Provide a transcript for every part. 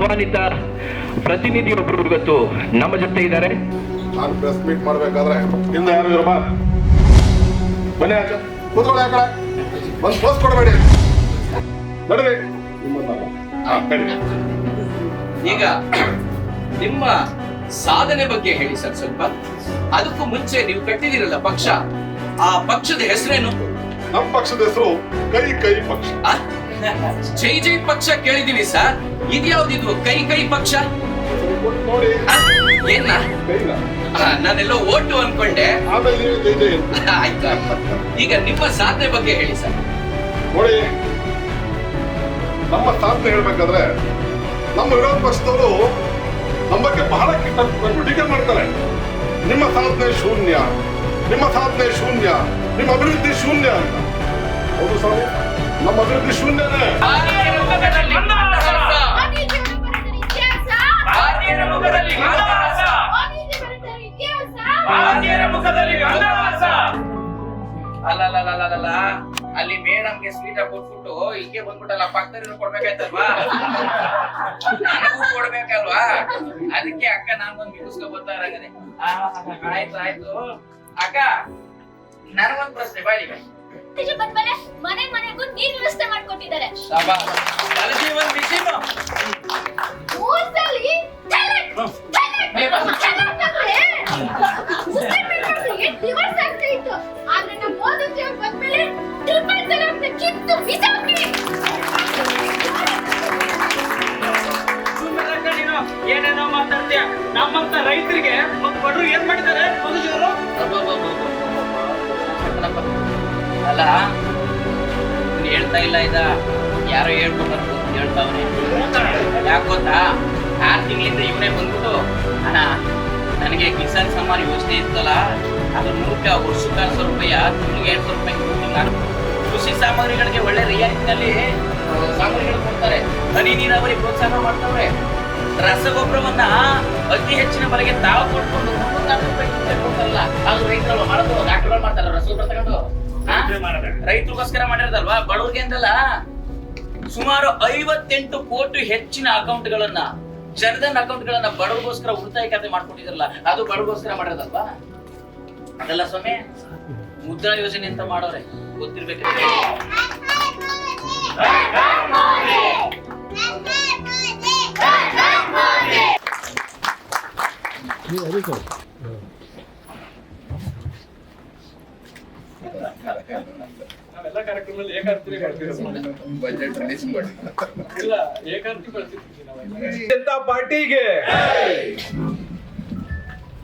ಸನ್ಮಾನಿತ ಪ್ರತಿನಿಧಿಯೊಬ್ಬರು ಇವತ್ತು ನಮ್ಮ ಜೊತೆ ಇದ್ದಾರೆ. ನಾನು ಪ್ರೆಸ್ ಮೀಟ್ ಮಾಡ್ಬೇಕಾದ್ರೆ ಹಿಂದೆ ಯಾರು ಇರಮ್ಮ ಬನ್ನಿ ಆಚೆ ಕೂತ್ಕೊಳ್ಳಿ. ಆ ಕಡೆ ಒಂದು ಪೋಸ್ಟ್ ಕೊಡಬೇಡಿ, ನಡ್ರಿ. ಈಗ ನಿಮ್ಮ ಸಾಧನೆ ಬಗ್ಗೆ ಹೇಳಿ ಸರ್ ಸ್ವಲ್ಪ. ಅದಕ್ಕೂ ಮುಂಚೆ ನೀವು ಕಟ್ಟಿದಿರಲ್ಲ ಪಕ್ಷ, ಆ ಪಕ್ಷದ ಹೆಸರೇನು? ನಮ್ಮ ಪಕ್ಷದ ಹೆಸರು ಕೈ ಕೈ ಪಕ್ಷ. ಜೈ ಜೈ ಪಕ್ಷ ಕೇಳಿದೀವಿ ಸರ್, ಇದ್ಯಾವ್ದಿದ್ವು ಕೈ ಕೈ ಪಕ್ಷ? ನೋಡಿ ಏನ ನಾನೆಲ್ಲೋ ಓಟು ಅನ್ಕೊಂಡೆ. ಆಮೇಲೆ ಜೈ ಜೈ. ಆಯ್ತು. ಈಗ ನಿಮ್ಮ ಸಾಧನೆ ಬಗ್ಗೆ ಹೇಳಿ ಸರ್. ನೋಡಿ, ನಮ್ಮ ಸಾಧನೆ ಹೇಳ್ಬೇಕಾದ್ರೆ ನಮ್ಮ ವಿರೋಧ ಪಕ್ಷದವರು ನಮ್ಮ ಬಗ್ಗೆ ಬಹಳ ಕೆಟ್ಟ ಟೀಕೆ ಮಾಡ್ತಾರೆ. ನಿಮ್ಮ ಸಾಧನೆ ಶೂನ್ಯ, ನಿಮ್ಮ ಸಾಧನೆ ಶೂನ್ಯ, ನಿಮ್ಮ ಅಭಿವೃದ್ಧಿ ಶೂನ್ಯ ಅಂತ. ಹೌದು ಸ್ವಾಮಿ, ನಮ್ಮ ಅಭಿವೃದ್ಧಿ ಶೂನ್ಯನೇ. ಅಲ್ಲ ಅಲ್ಲಿ ಮೇಡಮ್ಗೆ ಸ್ವೀಟ್ ಕೊಟ್ಬಿಟ್ಟು ಹಿಂಗೆ ಬಂದ್ಬಿಟ್ಟಲ್ಲ, ಪಕ್ಕದಲ್ಲಿ ಕೊಡ್ಬೇಕಾಯ್ತಲ್ವಾ, ನನಗೂ ಕೊಡ್ಬೇಕಲ್ವಾ, ಅದಕ್ಕೆ ಅಕ್ಕ ನಾನು ಬಂದು ಮಿಗಿಸ್ಕೊ ಬರ್ತಾರಾಗದೆ. ಆಯ್ತು ಅಕ್ಕ, ನನಗೊಂದು ಪ್ರಶ್ನೆ ಬಾಯಿ. ಮನೆ ಮನೆಗೂ ನೀರ್ ವ್ಯವಸ್ಥೆ ಮಾಡ್ಕೊಟ್ಟಿದ್ದಾರೆ. ಏನೇನೋ ಮಾತಾಡ್ತೀಯ. ನಮ್ಮಂತ ರೈತರಿಗೆ ಒಂದು ಬಡವರು ಏನ್ ಮಾಡಿದ್ದಾರೆ ಮೋದಿಜಿಯವರು? ಅಲ್ಲ ಹೇಳ್ತಾ ಇಲ್ಲ, ಇದ ಯಾರೋ ಹೇಳ್ಕೊಂಡ್ರು ಹೇಳ್ತಾವ್ರೆ. ಯಾಕೆ ಗೊತ್ತಾ, 6 ತಿಂಗಳಿಂದ ಇವನೇ ಬಂದ್ಬಿಟ್ಟು ಅಣ್ಣ ನನಗೆ ಕಿಸಾನ್ ಸಮ್ಮಾನ್ ಯೋಜನೆ ಇತ್ತಲ್ಲ, ಅದು 100 ವರ್ಷಕ್ಕೆ 1000 ರೂಪಾಯಿ, ತಿಂಗಳಿಗೆ 2000 ರೂಪಾಯಿ ಕೃಷಿ ಸಾಮಗ್ರಿಗಳಿಗೆ ಒಳ್ಳೆ ರಿಯಾಯಿತಿನಲ್ಲಿ ಸಾಮಗ್ರಿಗಳು ಕೊಡ್ತಾರೆ. ಹನಿ ನೀರಾವರಿ ಪ್ರೋತ್ಸಾಹ ಮಾಡ್ತಾವ್ರೆ. ರಸಗೊಬ್ಬರವನ್ನ ಅತಿ ಹೆಚ್ಚಿನ ಬೆಲೆಗೆ ತಾವು ಕೊಟ್ಕೊಂಡು 300 ರೂಪಾಯಿ ಕೊಡ್ತಾರಲ್ಲ, ಅದು ರೈತರು ಮಾಡೋದು. ಡಾಕ್ಟರ್ಗಳು ಮಾಡ್ತಾರ ರಸಗೊಬ್ಬರ ತಗೊಂಡು, ರೈತರಿಗೋಸ್ಕರ ಮಾಡಿರೋದಲ್ವಾ, ಬಡವ್ರಿಗೆ ಅಂತಲ್ಲ. ಸುಮಾರು 58 ಕೋಟಿ ಹೆಚ್ಚಿನ ಅಕೌಂಟ್ಗಳನ್ನ, ಜನಧನ್ ಅಕೌಂಟ್ಗಳನ್ನ ಬಡವರಿಗೋಸ್ಕರ ಉಳಿತಾಯ ಖಾತೆ ಮಾಡ್ಕೊಂಡಿದ್ರಲ್ಲ, ಅದು ಬಡವರಿಗೋಸ್ಕರ ಮಾಡಿರೋದಲ್ವಾ. ಅದೆಲ್ಲ ಸ್ವಾಮಿ ಮುದ್ರಾ ಯೋಜನೆ ಅಂತ ಮಾಡೋರೆ, ಗೊತ್ತಿರ್ಬೇಕು. ನಾವೆಲ್ಲ ಕಾರ್ಯಕ್ರಮದಲ್ಲಿ ಏಕಾರ್ತಿ ಬಜೆಟ್ ರಿಲೀಸ್ ಮಾಡಿ ಇಲ್ಲ, ಏಕಾರ್ತಿ ಬಳಸಿರ್ತೀವಿ ನಾವು. ಜನತಾ ಪಾರ್ಟಿಗೆ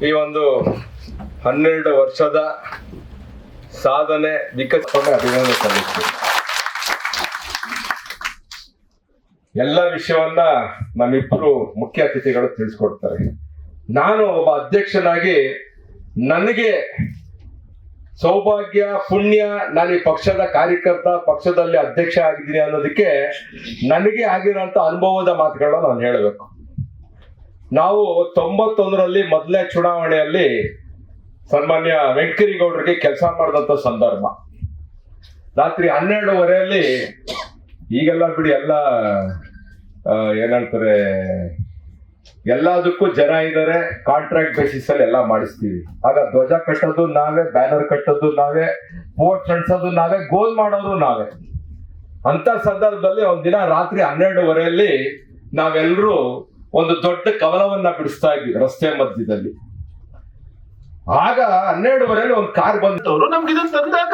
ಈ ಒಂದು 12 ವರ್ಷದ ಸಾಧನೆ ವಿಕಸನ ಅಭಿನಂದನೆ ಸಲ್ಲಿಸ್ತೀವಿ. ಎಲ್ಲ ವಿಷಯವನ್ನ ನಮ್ಮಿಬ್ಬರು ಮುಖ್ಯ ಅತಿಥಿಗಳು ತಿಳಿಸ್ಕೊಡ್ತಾರೆ. ನಾನು ಒಬ್ಬ ಅಧ್ಯಕ್ಷನಾಗಿ ನನಗೆ ಸೌಭಾಗ್ಯ ಪುಣ್ಯ, ನಾನು ಈ ಪಕ್ಷದ ಕಾರ್ಯಕರ್ತ, ಪಕ್ಷದಲ್ಲಿ ಅಧ್ಯಕ್ಷ ಆಗಿದ್ದೀನಿ ಅನ್ನೋದಕ್ಕೆ ನನಗೆ ಆಗಿರೋಂಥ ಅನುಭವದ ಮಾತುಗಳನ್ನ ನಾನು ಹೇಳಬೇಕು. ನಾವು 91ರಲ್ಲಿ ಮೊದಲನೇ ಚುನಾವಣೆಯಲ್ಲಿ ಸನ್ಮಾನ್ಯ ವೆಂಕಟೇಗೌಡರಿಗೆ ಕೆಲಸ ಮಾಡಿದಂಥ ಸಂದರ್ಭ. ರಾತ್ರಿ 12:30 ಈಗೆಲ್ಲ ಬಿಡಿ, ಎಲ್ಲ ಏನಂತಾರೆ, ಎಲ್ಲದಕ್ಕೂ ಜನ ಇದ್ದಾರೆ, ಕಾಂಟ್ರಾಕ್ಟ್ ಬೇಸಿಸ್ ಅಲ್ಲಿ ಎಲ್ಲ ಮಾಡಿಸ್ತೀವಿ. ಆಗ ಧ್ವಜ ಕಟ್ಟೋದು ನಾವೇ, ಬ್ಯಾನರ್ ಕಟ್ಟೋದು ನಾವೇ, ಪೋಸ್ಟ್ ಅಂಟಿಸೋದು ನಾವೇ, ಗೋಲ್ ಮಾಡೋರು ನಾವೇ. ಅಂತ ಸಂದರ್ಭದಲ್ಲಿ ಒಂದಿನ ರಾತ್ರಿ 12:30 ನಾವೆಲ್ಲರೂ ಒಂದು ದೊಡ್ಡ ಕವಲವನ್ನ ಬಿಡಿಸ್ತಾ ಇದ್ವಿ ರಸ್ತೆ ಮಧ್ಯದಲ್ಲಿ. ಆಗ 12:30 ಒಂದು ಕಾರ್ ಬಂದವರು ನಮ್ಗೆ ಇದನ್ನ ತಂದಾಗ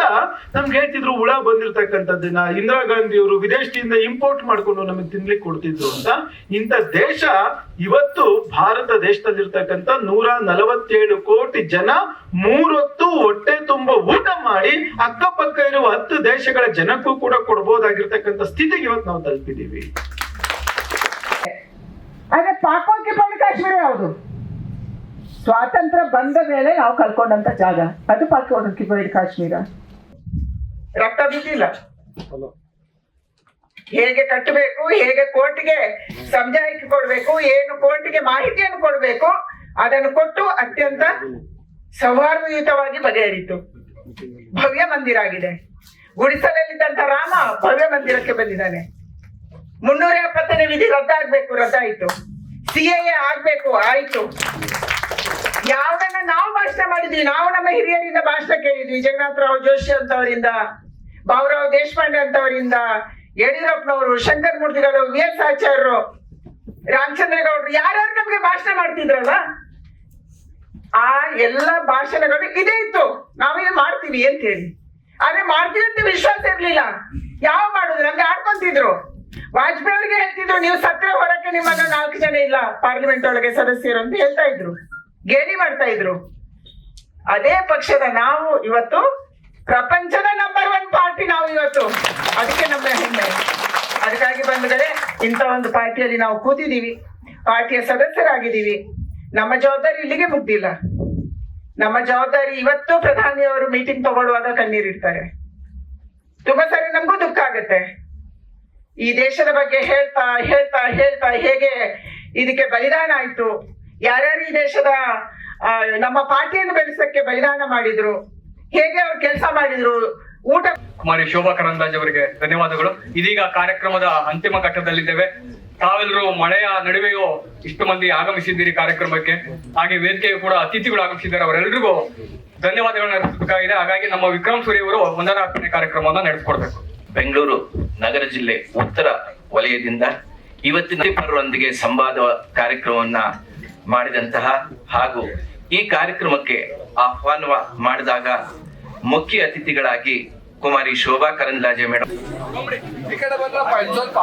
ನಮ್ಗೆ ಹೇಳ್ತಿದ್ರು ಹುಳ ಬಂದಿರ್ತಕ್ಕಂಥದ್ದನ್ನ ಇಂದಿರಾ ಗಾಂಧಿಯವರು ವಿದೇಶದಿಂದ ಇಂಪೋರ್ಟ್ ಮಾಡ್ಕೊಂಡು ನಮಗೆ ತಿನ್ಲಿಕ್ಕೆ ಕೊಡ್ತಿದ್ರು ಅಂತ. ಇಂಥ ದೇಶ ಇವತ್ತು ಭಾರತ ದೇಶದಲ್ಲಿರ್ತಕ್ಕಂಥ 147 ಕೋಟಿ ಜನ 3 ಹೊತ್ತು ಹೊಟ್ಟೆ ತುಂಬ ಊಟ ಮಾಡಿ ಅಕ್ಕಪಕ್ಕ ಇರುವ 10 ದೇಶಗಳ ಜನಕ್ಕೂ ಕೂಡ ಕೊಡ್ಬೋದಾಗಿರ್ತಕ್ಕಂಥ ಸ್ಥಿತಿಗೆ ಇವತ್ತು ನಾವು ತಲುಪಿದೀವಿ. ಆದ್ರೆ ಪಾಕೋಕೆ ಬಂದ ಕಾಶ್ಮೀರ ಯಾವುದು? ಸ್ವಾತಂತ್ರ್ಯ ಬಂದ ಮೇಲೆ ನಾವು ಕಳ್ಕೊಂಡಂತ ಜಾಗ ಅದು ಪಾಕೋಕೆ ಬಂದ ಕಾಶ್ಮೀರ. ರಕ್ತ ಬಿದ್ದಿಲ್ಲ, ಹೇಗೆ ಕಟ್ಟಬೇಕು, ಹೇಗೆ ಕೋರ್ಟಿಗೆ ಸಮಜಾಯಿತಿ ಕೊಡ್ಬೇಕು, ಏನು ಕೋರ್ಟಿಗೆ ಮಾಹಿತಿಯನ್ನು ಕೊಡ್ಬೇಕು, ಅದನ್ನು ಕೊಟ್ಟು ಅತ್ಯಂತ ಸೌಹಾರ್ದಯುತವಾಗಿ ಬಗೆಹರಿತು. ಭವ್ಯ ಮಂದಿರ ಆಗಿದೆ. ಗುಡಿಸಲಲ್ಲಿದ್ದಂತ ರಾಮ ಭವ್ಯ ಮಂದಿರಕ್ಕೆ ಬಂದಿದ್ದಾನೆ. 370ನೇ ವಿಧಿ ರದ್ದಾಗ್ಬೇಕು, ರದ್ದಾಯ್ತು. CAA ಆಗ್ಬೇಕು, ಆಯ್ತು. ಯಾವ್ದನ್ನ ನಾವು ಭಾಷಣ ಮಾಡಿದ್ವಿ, ನಾವು ನಮ್ಮ ಹಿರಿಯರಿಂದ ಭಾಷಣ ಕೇಳಿದ್ವಿ. ಜಗನ್ನಾಥರಾವ್ ಜೋಶಿ ಅಂತವರಿಂದ, ಬಾಬುರಾವ್ ದೇಶಪಾಂಡೆ ಅಂತವರಿಂದ, ಯಡಿಯೂರಪ್ಪನವರು, ಶಂಕರ್ ಮೂರ್ತಿಗಳು, VS ಆಚಾರ್ಯರು, ರಾಮಚಂದ್ರೇಗೌಡರು, ಯಾರ್ಯಾರು ನಮ್ಗೆ ಭಾಷಣ ಮಾಡ್ತಿದ್ರಲ್ಲ, ಆ ಎಲ್ಲ ಭಾಷಣಗಳು ಇದೇ ಇತ್ತು. ನಾವೇನು ಮಾಡ್ತೀವಿ ಅಂತ ಹೇಳಿ, ಆದ್ರೆ ಮಾಡ್ತೀವಿ ಅಂತ ವಿಶ್ವಾಸ ಇರ್ಲಿಲ್ಲ. ಯಾವ ಮಾಡುದು, ನಮ್ಗೆ ಆಡ್ಕೊಂತಿದ್ರು. ವಾಜಪೇಯಿ ಅವ್ರಿಗೆ ಹೇಳ್ತಿದ್ರು, ನೀವು ಸತ್ರ ಹೊರಕ್ಕೆ ನಿಮ್ಮನ್ನ 4 ಜನ ಇಲ್ಲ ಪಾರ್ಲಿಮೆಂಟ್ ಒಳಗೆ ಸದಸ್ಯರು ಅಂತ ಹೇಳ್ತಾ ಇದ್ರು, ಗೇಲಿ ಮಾಡ್ತಾ ಇದ್ರು. ಅದೇ ಪಕ್ಷದ ನಾವು ಇವತ್ತು ಪ್ರಪಂಚದ ನಂಬರ್ 1 ಪಾರ್ಟಿ ನಾವು ಇವತ್ತು. ಅದಕ್ಕೆ ನಮ್ಮ ಹೆಮ್ಮೆ. ಅದಕ್ಕಾಗಿ ಬಂದರೆ ಇಂಥ ಒಂದು ಪಾರ್ಟಿಯಲ್ಲಿ ನಾವು ಕೂತಿದ್ದೀವಿ, ಪಾರ್ಟಿಯ ಸದಸ್ಯರಾಗಿದ್ದೀವಿ. ನಮ್ಮ ಜವಾಬ್ದಾರಿ ಇಲ್ಲಿಗೆ ಮುಗ್ದಿಲ್ಲ. ನಮ್ಮ ಜವಾಬ್ದಾರಿ ಇವತ್ತು ಪ್ರಧಾನಿಯವರು ಮೀಟಿಂಗ್ ತಗೊಳ್ಳುವಾಗ ಕಣ್ಣೀರಿಡ್ತಾರೆ. ತುಂಬಾ ಸಾರಿ ನಮಗೂ ದುಃಖ ಆಗುತ್ತೆ. ಈ ದೇಶದ ಬಗ್ಗೆ ಹೇಳ್ತಾ ಹೇಳ್ತಾ ಹೇಳ್ತಾ ಹೇಗೆ ಇದಕ್ಕೆ ಬಲಿದಾನ ಆಯ್ತು, ಯಾರ್ಯಾರು ಈ ದೇಶದ ನಮ್ಮ ಪಾರ್ಟಿಯನ್ನು ಬೆಳೆಸಕ್ಕೆ ಬಲಿದಾನ ಮಾಡಿದ್ರು, ಹೇಗೆ ಅವ್ರು ಕೆಲಸ ಮಾಡಿದ್ರು, ಊಟ. ಕುಮಾರಿ ಶೋಭಾ ಕರಂದ್ಲಾಜೆ ಅವರಿಗೆ ಧನ್ಯವಾದಗಳು. ಇದೀಗ ಕಾರ್ಯಕ್ರಮದ ಅಂತಿಮ ಘಟ್ಟದಲ್ಲಿದ್ದೇವೆ. ತಾವೆಲ್ಲರೂ ಮಳೆಯ ನಡುವೆಯೂ ಇಷ್ಟು ಮಂದಿ ಆಗಮಿಸಿದ್ದೀರಿ ಕಾರ್ಯಕ್ರಮಕ್ಕೆ. ಹಾಗೆ ವೇದಿಕೆಯು ಕೂಡ ಅತಿಥಿಗಳು ಆಗಮಿಸಿದ್ದಾರೆ. ಅವರೆಲ್ಲರಿಗೂ ಧನ್ಯವಾದಗಳನ್ನ ಅರ್ಪಿಸಬೇಕಾಗಿದೆ. ಹಾಗಾಗಿ ನಮ್ಮ ವಿಕ್ರಮ್ ಸೂರಿ ಅವರು ವಂದನಾರ್ಪಣೆ ಕಾರ್ಯಕ್ರಮವನ್ನು ನಡೆಸಿಕೊಡ್ಬೇಕು. ಬೆಂಗಳೂರು ನಗರ ಜಿಲ್ಲೆ ಉತ್ತರ ವಲಯದಿಂದ ಇವತ್ತಿನ ಪರರೊಂದಿಗೆ ಸಂವಾದ ಕಾರ್ಯಕ್ರಮವನ್ನ ಮಾಡಿದಂತಹ ಹಾಗೂ ಈ ಕಾರ್ಯಕ್ರಮಕ್ಕೆ ಆಹ್ವಾನ ಮಾಡಿದಾಗ ಮುಖ್ಯ ಅತಿಥಿಗಳಾಗಿ ಕುಮಾರಿ ಶೋಭಾ ಕರಂದ್ಲಾಜೆ ಮೇಡಮ್. ಈ ಕಡೆ ಬಂದ್ರಪ್ಪ, ಸ್ವಲ್ಪ